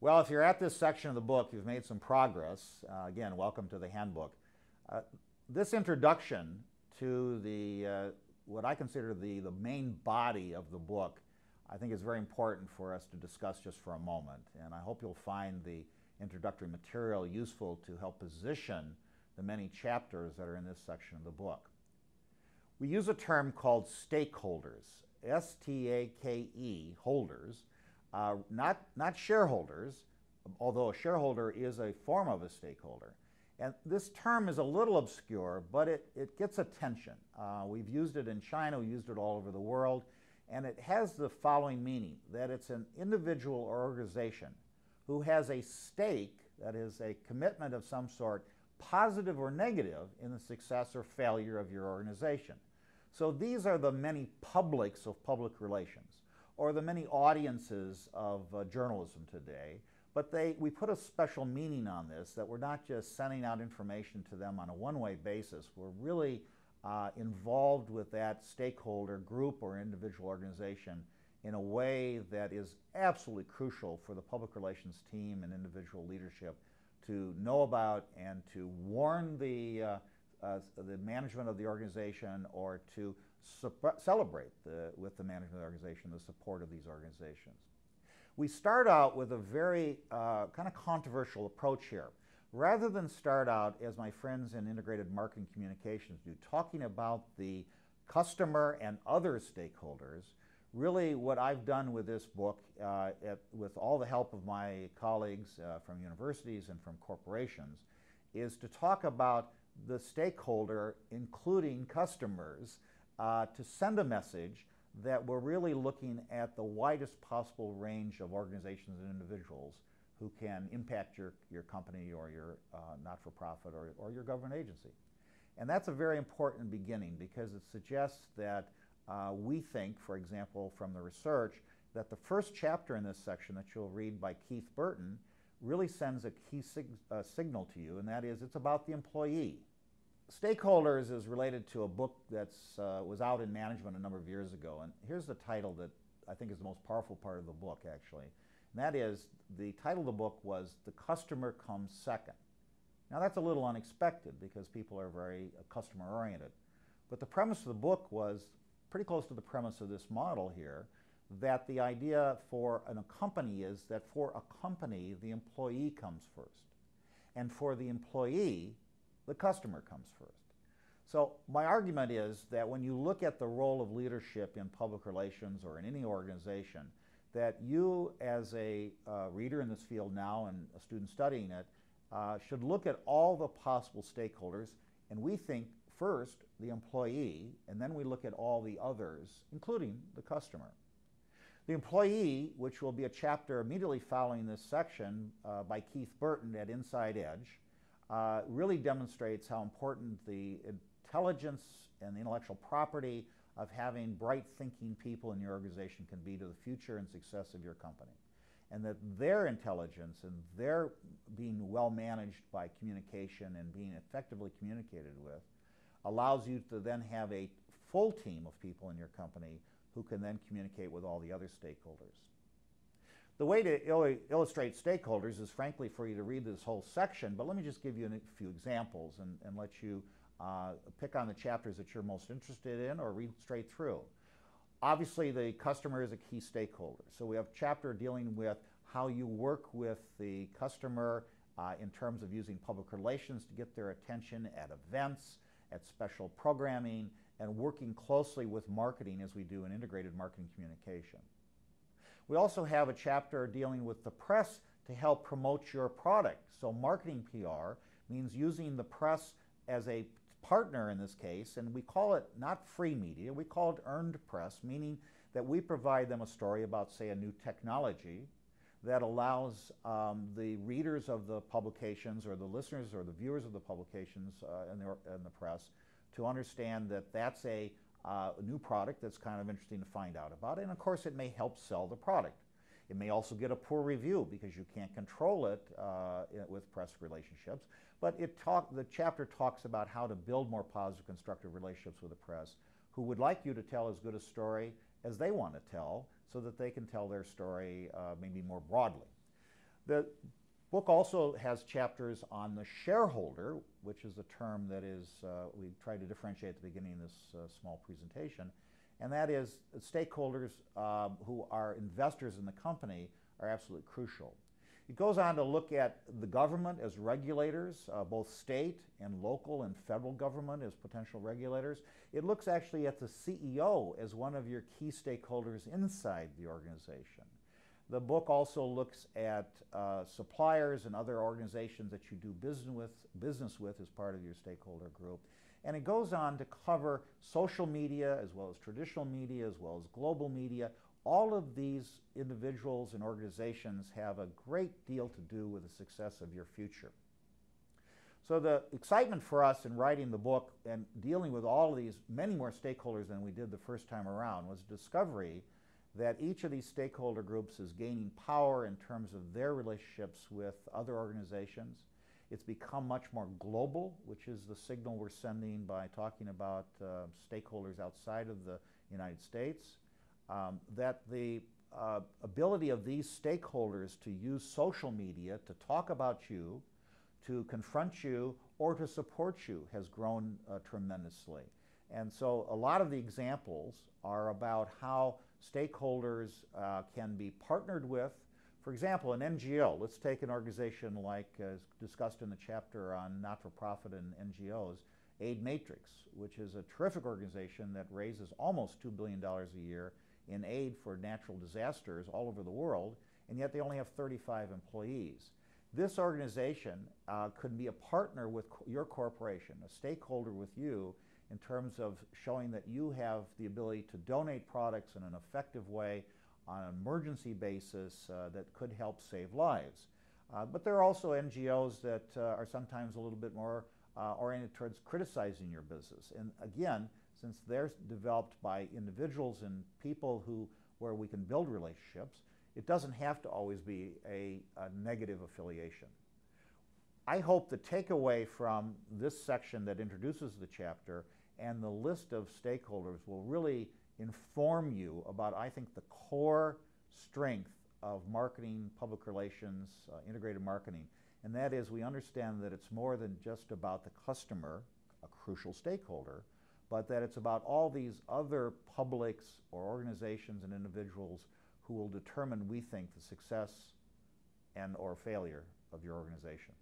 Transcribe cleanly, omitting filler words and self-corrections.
Well, if you're at this section of the book, you've made some progress. Again, welcome to the handbook. This introduction to the what I consider the main body of the book, I think is very important for us to discuss just for a moment. And I hope you'll find the introductory material useful to help position the many chapters that are in this section of the book. We use a term called stakeholders, S-T-A-K-E, holders, not shareholders, although a shareholder is a form of a stakeholder. And this term is a little obscure, but it gets attention. We've used it in China, we've used it all over the world, and it has the following meaning, that it's an individual or organization who has a stake, that is a commitment of some sort, positive or negative, in the success or failure of your organization. So these are the many publics of public relations, or the many audiences of journalism today, but we put a special meaning on this, that we're not just sending out information to them on a one-way basis. We're really involved with that stakeholder group or individual organization in a way that is absolutely crucial for the public relations team and individual leadership to know about and to warn the management of the organization, or to celebrate with the management of the organization the support of these organizations. We start out with a very kind of controversial approach here. Rather than start out, as my friends in integrated marketing communications do, talking about the customer and other stakeholders, really what I've done with this book, with all the help of my colleagues from universities and from corporations, is to talk about the stakeholder, including customers, to send a message that we're really looking at the widest possible range of organizations and individuals who can impact your company or your not-for-profit or your government agency. And that's a very important beginning, because it suggests that we think, for example, from the research, that the first chapter in this section that you'll read by Keith Burton really sends a key signal to you, and that is it's about the employee. Stakeholders is related to a book that was out in management a number of years ago, and here's the title that I think is the most powerful part of the book, actually. And that is, the title of the book was "The Customer Comes Second." Now that's a little unexpected, because people are very customer-oriented. But the premise of the book was pretty close to the premise of this model here, that the idea for a company is that for a company, the employee comes first. And for the employee, the customer comes first. So my argument is that when you look at the role of leadership in public relations or in any organization, that you as a reader in this field now and a student studying it should look at all the possible stakeholders, and we think first the employee, and then we look at all the others, including the customer. The employee, which will be a chapter immediately following this section by Keith Burton at Inside Edge, really demonstrates how important the intelligence and the intellectual property of having bright thinking people in your organization can be to the future and success of your company. And that their intelligence and their being well managed by communication and being effectively communicated with allows you to then have a full team of people in your company who can then communicate with all the other stakeholders. The way to illustrate stakeholders is, frankly, for you to read this whole section, but let me just give you a few examples and let you pick on the chapters that you're most interested in, or read straight through. Obviously, the customer is a key stakeholder. So we have a chapter dealing with how you work with the customer in terms of using public relations to get their attention at events, at special programming, and working closely with marketing as we do in integrated marketing communication. We also have a chapter dealing with the press to help promote your product. So marketing PR means using the press as a partner in this case, and we call it not free media, we call it earned press, meaning that we provide them a story about, say, a new technology that allows the readers of the publications, or the listeners or the viewers of the publications in the press, to understand that that's a new product that's kind of interesting to find out about. And of course, it may help sell the product. It may also get a poor review because you can't control it with press relationships. But the chapter talks about how to build more positive, constructive relationships with the press, who would like you to tell as good a story as they want to tell, so that they can tell their story maybe more broadly. The book also has chapters on the shareholder, which is a term that is, we tried to differentiate at the beginning of this small presentation, and that is stakeholders who are investors in the company are absolutely crucial. It goes on to look at the government as regulators, both state and local and federal government as potential regulators. It looks actually at the CEO as one of your key stakeholders inside the organization. The book also looks at suppliers and other organizations that you do business with as part of your stakeholder group. And it goes on to cover social media as well as traditional media as well as global media. All of these individuals and organizations have a great deal to do with the success of your future. So the excitement for us in writing the book and dealing with all of these, many more stakeholders than we did the first time around, was discovery that each of these stakeholder groups is gaining power in terms of their relationships with other organizations. It's become much more global, which is the signal we're sending by talking about stakeholders outside of the United States. That the ability of these stakeholders to use social media to talk about you, to confront you, or to support you has grown tremendously. And so a lot of the examples are about how stakeholders can be partnered with. For example, an NGO, let's take an organization like discussed in the chapter on not-for-profit and NGOs, Aid Matrix, which is a terrific organization that raises almost $2 billion a year in aid for natural disasters all over the world, and yet they only have 35 employees. This organization could be a partner with your corporation, a stakeholder with you, in terms of showing that you have the ability to donate products in an effective way on an emergency basis that could help save lives. But there are also NGOs that are sometimes a little bit more oriented towards criticizing your business. And again, since they're developed by individuals and people where we can build relationships, it doesn't have to always be a negative affiliation. I hope the takeaway from this section that introduces the chapter and the list of stakeholders will really inform you about, I think, the core strength of marketing, public relations, integrated marketing, and that is we understand that it's more than just about the customer, a crucial stakeholder, but that it's about all these other publics or organizations and individuals who will determine, we think, the success and or failure of your organization.